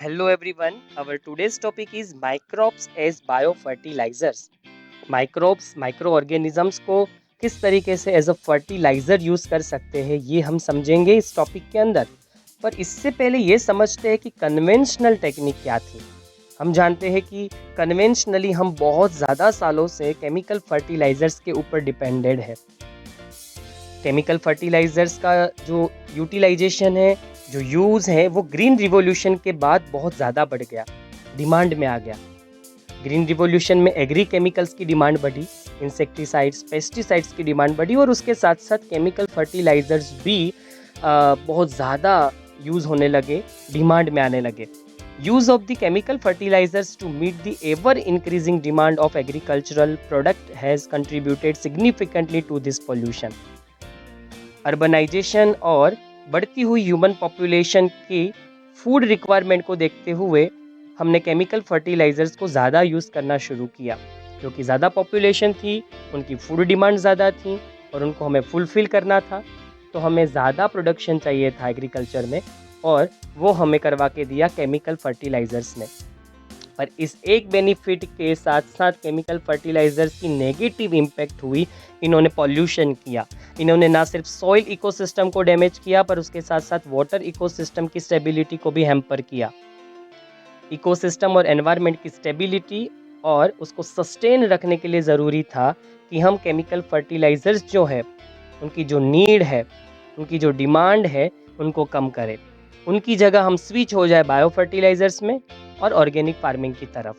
Hello everyone. Our today's topic is microbes as biofertilizers. Microbes micro organisms को किस तरीके से एज अ फर्टिलाइज़र यूज़ कर सकते हैं ये हम समझेंगे इस टॉपिक के अंदर। पर इससे पहले ये समझते हैं कि कन्वेंशनल टेक्निक क्या थी। हम जानते हैं कि कन्वेंशनली हम बहुत ज़्यादा सालों से केमिकल फर्टिलाइज़र्स के ऊपर डिपेंडेड है। केमिकल फर्टिलाइज़र्स का जो यूटिलाइजेशन है, जो यूज़ है, वो ग्रीन रिवॉल्यूशन के बाद बहुत ज़्यादा बढ़ गया, डिमांड में आ गया। ग्रीन रिवॉल्यूशन में एग्री केमिकल्स की डिमांड बढ़ी, इंसेक्टिसाइड्स, पेस्टिसाइड्स की डिमांड बढ़ी और उसके साथ साथ केमिकल फर्टिलाइज़र्स भी बहुत ज़्यादा यूज़ होने लगे, डिमांड में आने लगे। Use of the chemical fertilizers to meet the ever increasing demand of agricultural product has contributed significantly to this pollution. Urbanization और बढ़ती हुई ह्यूमन पॉपुलेशन की फूड रिक्वायरमेंट को देखते हुए हमने केमिकल फर्टिलाइज़र्स को ज़्यादा यूज़ करना शुरू किया, क्योंकि ज़्यादा पॉपुलेशन थी, उनकी फूड डिमांड ज़्यादा थी और उनको हमें फुलफ़िल करना था, तो हमें ज़्यादा प्रोडक्शन चाहिए था एग्रीकल्चर में और वो हमें करवा के दिया केमिकल फर्टिलाइज़र्स ने। पर इस एक बेनिफिट के साथ साथ केमिकल फर्टिलाइज़र्स की नेगेटिव इम्पैक्ट हुई। इन्होंने पॉल्यूशन किया, इन्होंने ना सिर्फ सॉइल इकोसिस्टम को डैमेज किया पर उसके साथ साथ वाटर इकोसिस्टम की स्टेबिलिटी को भी हैम्पर किया। इकोसिस्टम और एनवायरनमेंट की स्टेबिलिटी और उसको सस्टेन रखने के लिए ज़रूरी था कि हम केमिकल फर्टिलाइज़र्स जो है उनकी जो नीड है, उनकी जो डिमांड है, उनको कम करें। उनकी जगह हम स्विच हो जाए बायो फर्टिलाइज़र्स में और ऑर्गेनिक फार्मिंग की तरफ।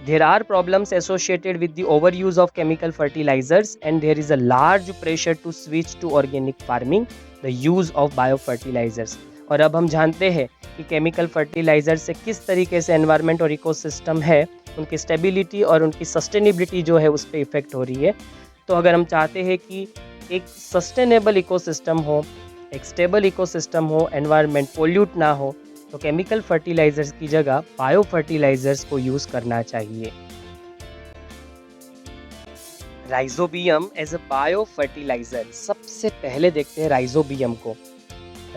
There are problems associated with the overuse of chemical fertilizers and there is a large pressure to switch to organic farming, the use of biofertilizers। और अब हम जानते हैं कि केमिकल फर्टिलाइज़र से किस तरीके से एनवायरनमेंट और इकोसिस्टम है, उनकी स्टेबिलिटी और उनकी सस्टेनेबिलिटी जो है उस पर इफ़ेक्ट हो रही है। तो अगर हम चाहते हैं कि एक सस्टेनेबल इकोसिस्टम हो, एक स्टेबल इकोसिस्टम हो, एनवायरनमेंट पोल्यूट ना हो, तो केमिकल फर्टिलाइजर्स की जगह बायो फर्टिलाइजर्स को यूज़ करना चाहिए। Rhizobium as a bio fertilizer. सबसे पहले देखते हैं राइजोबियम को।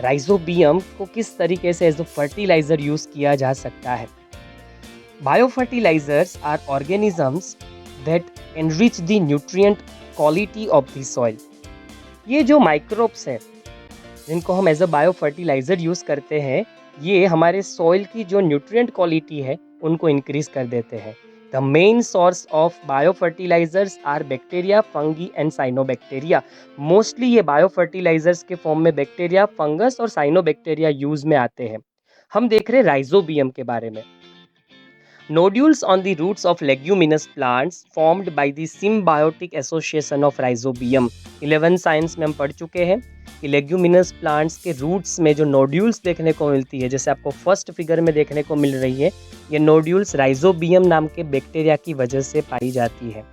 राइजोबियम को किस तरीके से एज अ फर्टिलाइजर यूज़ किया जा सकता है। Bio fertilizers are organisms that enrich the nutrient quality of the soil. ये जो माइक्रोब्स हैं जिनको हम as a bio fertilizer use करते हैं, ये हमारे सॉइल की जो न्यूट्रिएंट क्वालिटी है उनको इंक्रीज कर देते हैं। The main source of bio fertilizers are bacteria, fungi and cyanobacteria. Mostly ये बायो फर्टिलाइजर्स के फॉर्म में बैक्टीरिया, फंगस और साइनोबैक्टीरिया यूज में आते हैं। हम देख रहे हैं राइजोबियम के बारे में। Nodules on the roots of leguminous plants formed by the symbiotic association of rhizobium। 11 science में हम पढ़ चुके हैं कि लेग्यूमिनस प्लांट्स के रूट्स में जो नोड्यूल्स देखने को मिलती है, जैसे आपको फर्स्ट फिगर में देखने को मिल रही है, ये नोड्यूल्स राइजोबियम नाम के बैक्टीरिया की वजह से पाई जाती है।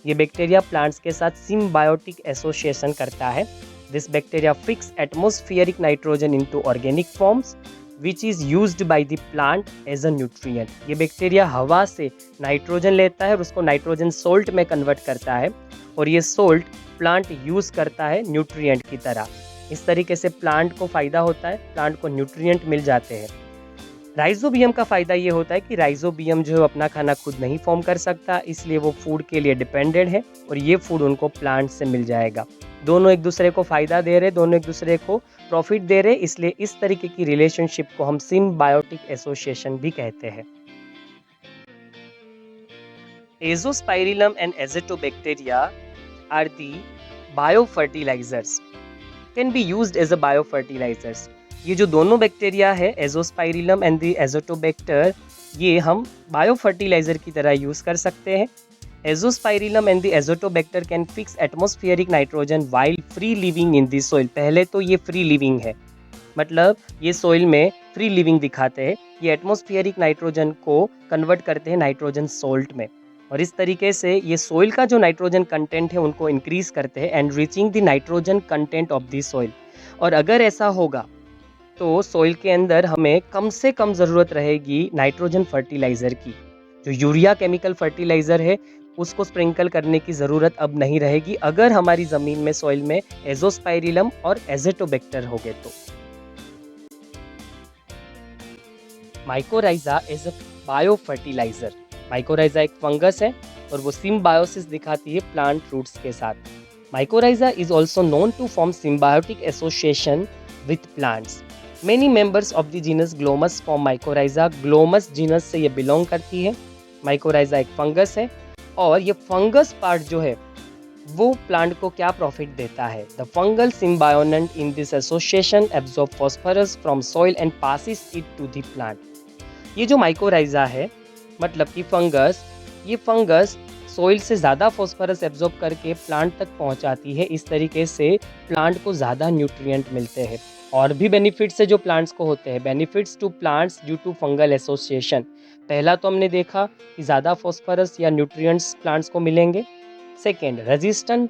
ये बैक्टीरिया प्लांट्स के साथ सिम्बायोटिक एसोसिएशन करता है। This bacteria fix atmospheric nitrogen into organic forms which is used by the plant as a nutrient. ये बैक्टीरिया हवा से नाइट्रोजन लेता है और उसको नाइट्रोजन सोल्ट में कन्वर्ट करता है और ये सोल्ट प्लांट यूज़ करता है न्यूट्रिएंट की तरह। इस तरीके से प्लांट को फ़ायदा होता है, प्लांट को न्यूट्रिएंट मिल जाते हैं। राइजोबियम का फ़ायदा ये होता है कि राइजोबियम जो है अपना खाना खुद नहीं फॉर्म कर सकता, इसलिए वो फूड के लिए डिपेंडेंट है और ये फूड उनको प्लांट से मिल जाएगा। दोनों एक दूसरे को फ़ायदा दे रहे, दोनों एक दूसरे को प्रॉफिट दे रहे, इसलिए इस तरीके की रिलेशनशिप को हम सिम्बायोटिक एसोसिएशन भी कहते हैं। Azospirillum and azotobacteria are the biofertilizers, can be used as a biofertilizers. ये जो दोनों बैक्टीरिया है, एजोस्पाइरिलम एंड दी एज़ोटोबैक्टर, ये हम बायोफर्टिलाइजर की तरह यूज़ कर सकते हैं। Azospirillum and the Azotobacter can fix atmospheric nitrogen while free living in the soil. पहले तो ये फ्री लिविंग है, मतलब ये सॉइल में फ्री लिविंग दिखाते हैं। ये एटमॉस्फेरिक नाइट्रोजन को कन्वर्ट करते हैं नाइट्रोजन सोल्ट में और इस तरीके से ये सॉइल का जो नाइट्रोजन कंटेंट है उनको इंक्रीज करते हैं, and reaching the nitrogen content of the soil. और अगर ऐसा होगा तो सॉइल के अंदर हमें कम से कम ज़रूरत रहेगी नाइट्रोजन फर्टिलाइज़र की। जो यूरिया केमिकल फर्टिलाइज़र है उसको स्प्रिंकल करने की ज़रूरत अब नहीं रहेगी अगर हमारी ज़मीन में, सॉइल में एजोस्पाइरिलम और एज़ोटोबैक्टर हो गए तो। Mycorrhiza is a bio fertilizer. Mycorrhiza एक फंगस है और वो सिम्बायोसिस दिखाती है प्लांट रूट्स के साथ। Mycorrhiza is also known to form symbiotic association with plants. Many members of the genus glomus form mycorrhiza. Glomus genus से ये बिलोंग करती है। माइकोराइजा एक फंगस है और ये फंगस पार्ट जो है वो प्लांट को क्या प्रॉफिट देता है। The fungal symbiont in this association absorb phosphorus from soil and passes it to the plant. ये जो माइकोराइजा है मतलब कि फंगस, ये फंगस सोइल से ज़्यादा फॉस्फोरस एब्जॉर्ब करके प्लांट तक पहुंचाती है। इस तरीके से प्लांट को ज़्यादा न्यूट्रिएंट मिलते हैं। और भी बेनिफिट्स है जो प्लांट्स को होते हैं। Benefits to plants due to fungal association. पहला तो हमने देखा कि ज़्यादा फॉस्फोरस या न्यूट्रिएंट्स प्लांट्स को मिलेंगे। Second, resistant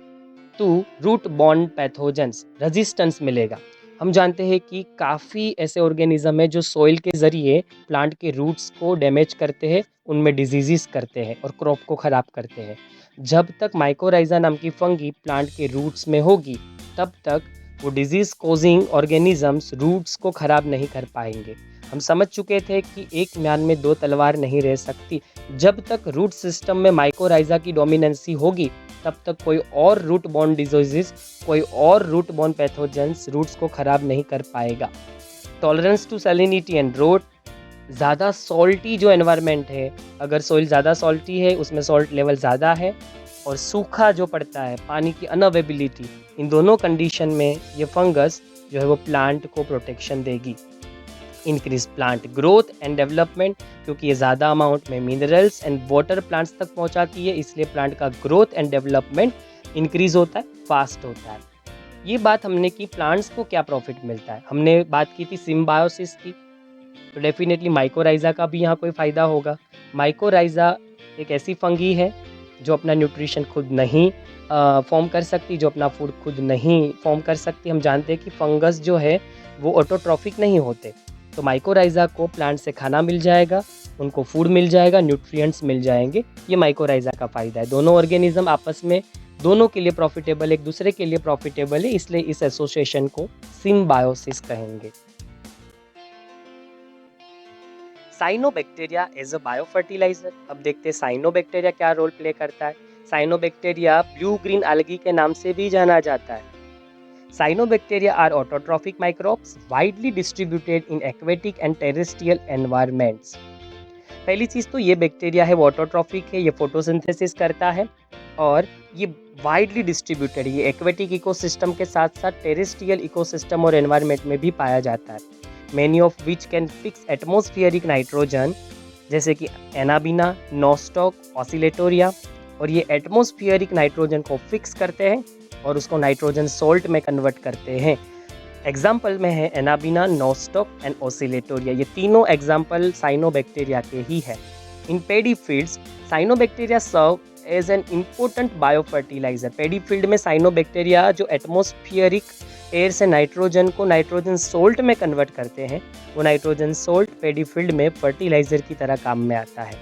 to root borne pathogens, resistance मिलेगा। हम जानते हैं कि काफ़ी ऐसे ऑर्गेनिज्म है जो सॉइल के ज़रिए प्लांट के रूट्स को डैमेज करते हैं, उनमें डिजीज़ करते हैं और क्रॉप को ख़राब करते हैं। जब तक माइकोराइजा नाम की फंगी प्लांट के रूट्स में होगी तब तक वो डिजीज़ कोजिंग ऑर्गेनिजम्स रूट्स को ख़राब नहीं कर पाएंगे। हम समझ चुके थे कि एक म्यान में दो तलवार नहीं रह सकती। जब तक रूट सिस्टम में माइकोराइजा की डोमिनेंसी होगी तब तक कोई और रूट बॉर्न डिजीजेस, कोई और रूट बॉर्न पैथोजेंस रूट्स को ख़राब नहीं कर पाएगा। Tolerance to salinity and drought, ज़्यादा सॉल्टी जो एनवायरनमेंट है, अगर सॉइल ज़्यादा सॉल्टी है, उसमें सॉल्ट लेवल ज़्यादा है, और सूखा जो पड़ता है, पानी की अनअवेबिलिटी, इन दोनों कंडीशन में ये फंगस जो है वो प्लांट को प्रोटेक्शन देगी। Increase plant growth and development, क्योंकि ये ज़्यादा अमाउंट में मिनरल्स एंड वाटर प्लांट्स तक पहुंचाती है, इसलिए प्लांट का ग्रोथ एंड डेवलपमेंट इंक्रीज होता है, फास्ट होता है। ये बात हमने की प्लांट्स को क्या प्रॉफिट मिलता है। हमने बात की थी सिम्बायोसिस की, तो डेफिनेटली माइकोराइजा का भी यहाँ कोई फ़ायदा होगा। माइकोराइजा एक ऐसी फंगी है जो अपना न्यूट्रिशन खुद नहीं फॉर्म कर सकती, जो अपना फूड खुद नहीं फॉर्म कर सकती। हम जानते हैं कि फंगस जो है वो ऑटोट्रॉफिक नहीं होते, तो माइकोराइजा को प्लांट से खाना मिल जाएगा, उनको फूड मिल जाएगा, न्यूट्रिएंट्स मिल जाएंगे। ये माइकोराइजा का फ़ायदा है। दोनों ऑर्गेनिज्म आपस में दोनों के लिए प्रॉफिटेबल, एक दूसरे के लिए प्रॉफिटेबल है, इसलिए इस एसोसिएशन को सिम्बायोसिस कहेंगे। Cyanobacteria as a biofertilizer. अब देखते हैं साइनोबैक्टीरिया क्या रोल प्ले करता है। साइनोबैक्टीरिया ब्लू ग्रीन अलगी के नाम से भी जाना जाता है। Cyanobacteria are autotrophic microbes widely distributed in aquatic and terrestrial environments. पहली चीज़ तो ये बैक्टीरिया है वो ऑटोट्रॉफिक है, ये फोटोसिंथेसिस करता है और ये वाइडली डिस्ट्रीब्यूटेड, ये एक्वेटिक इकोसिस्टम के साथ साथ टेरेस्ट्रियल इकोसिस्टम और एनवायरनमेंट में भी पाया जाता है। Many of which can fix atmospheric nitrogen, जैसे कि एनाबीना, नोस्टॉक, ऑसिलेटोरिया, और ये एटमॉस्फेरिक नाइट्रोजन को फिक्स करते हैं और उसको नाइट्रोजन सोल्ट में कन्वर्ट करते हैं। एग्जाम्पल में है एनाबीना, नोस्टॉक एंड ऑसिलेटोरिया। ये तीनों एग्जाम्पल साइनोबैक्टीरिया के ही है। In paddy fields cyanobacteria serve as an important biofertilizer. Paddy field में साइनोबैक्टीरिया जो एटमॉस्फेरिक एयर से नाइट्रोजन को नाइट्रोजन सोल्ट में कन्वर्ट करते हैं, वो नाइट्रोजन सोल्ट पेडी फील्ड में फर्टिलाइजर की तरह काम में आता है।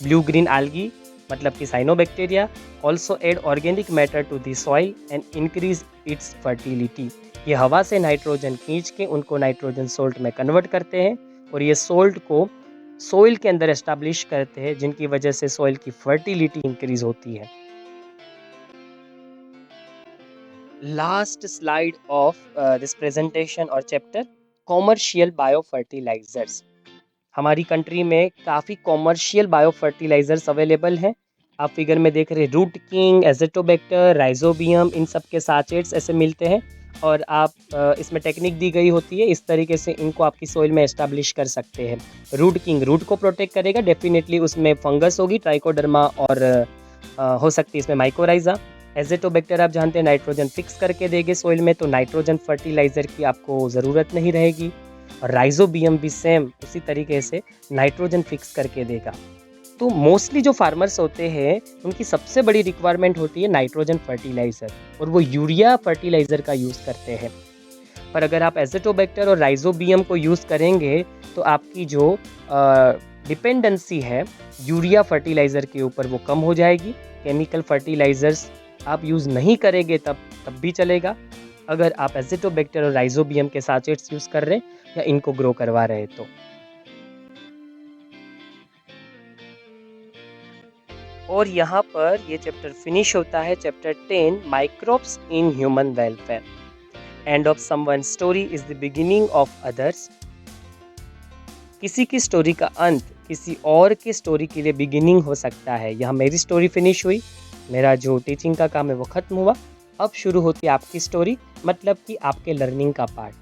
ब्लू ग्रीन algae मतलब कि cyanobacteria also add organic matter to the soil and increase its fertility. ये हवा से नाइट्रोजन खींच के उनको नाइट्रोजन सोल्ट में कन्वर्ट करते हैं और ये सोल्ट को सॉइल के अंदर एस्टैब्लिश करते हैं, जिनकी वजह से सॉइल की फर्टिलिटी इंक्रीज होती है। Last slide of this presentation और चैप्टर, कॉमर्शियल बायो फर्टिलाइजर्स। हमारी कंट्री में काफ़ी कॉमर्शियल बायो फर्टिलाइजर्स अवेलेबल हैं। आप फिगर में देख रहे हैं रूट किंग, एजेटोबैक्टर, राइजोबियम, इन सब के साचेट्स ऐसे मिलते हैं और आप इसमें टेक्निक दी गई होती है, इस तरीके से इनको आपकी सोइल में एस्टैब्लिश कर सकते हैं। रूट किंग रूट को प्रोटेक्ट करेगा, डेफिनेटली उसमें फंगस होगी, ट्राइकोडर्मा, और हो सकती है इसमें माइकोराइजा। एजेटोबैक्टर आप जानते हैं नाइट्रोजन फिक्स करके देंगे सोइल में, तो नाइट्रोजन फर्टिलाइजर की आपको ज़रूरत नहीं रहेगी। और राइजोबियम भी सेम उसी तरीके से नाइट्रोजन फिक्स करके देगा। तो मोस्टली जो फार्मर्स होते हैं उनकी सबसे बड़ी रिक्वायरमेंट होती है नाइट्रोजन फर्टिलाइज़र, और वो यूरिया फर्टिलाइज़र का यूज़ करते हैं। पर अगर आप एजेटोबैक्टर और राइजोबियम को यूज़ करेंगे तो आपकी जो डिपेंडेंसी है यूरिया फर्टिलाइज़र के ऊपर वो कम हो जाएगी। केमिकल फर्टिलाइज़र्स आप यूज़ नहीं करेंगे तब भी चलेगा, अगर आप एजेटोबैक्टर और राइजोबियम के साचेट्स यूज़ कर रहे हैं या इनको ग्रो करवा रहे हैं तो। और यहाँ पर ये चैप्टर फिनिश होता है। Chapter 10 microbes in human welfare. End of someone story is the beginning of others. किसी की स्टोरी का अंत किसी और की स्टोरी के लिए बिगिनिंग हो सकता है। यहाँ मेरी स्टोरी फिनिश हुई, मेरा जो टीचिंग का काम है वो ख़त्म हुआ। अब शुरू होती है आपकी स्टोरी, मतलब कि आपके लर्निंग का पार्ट।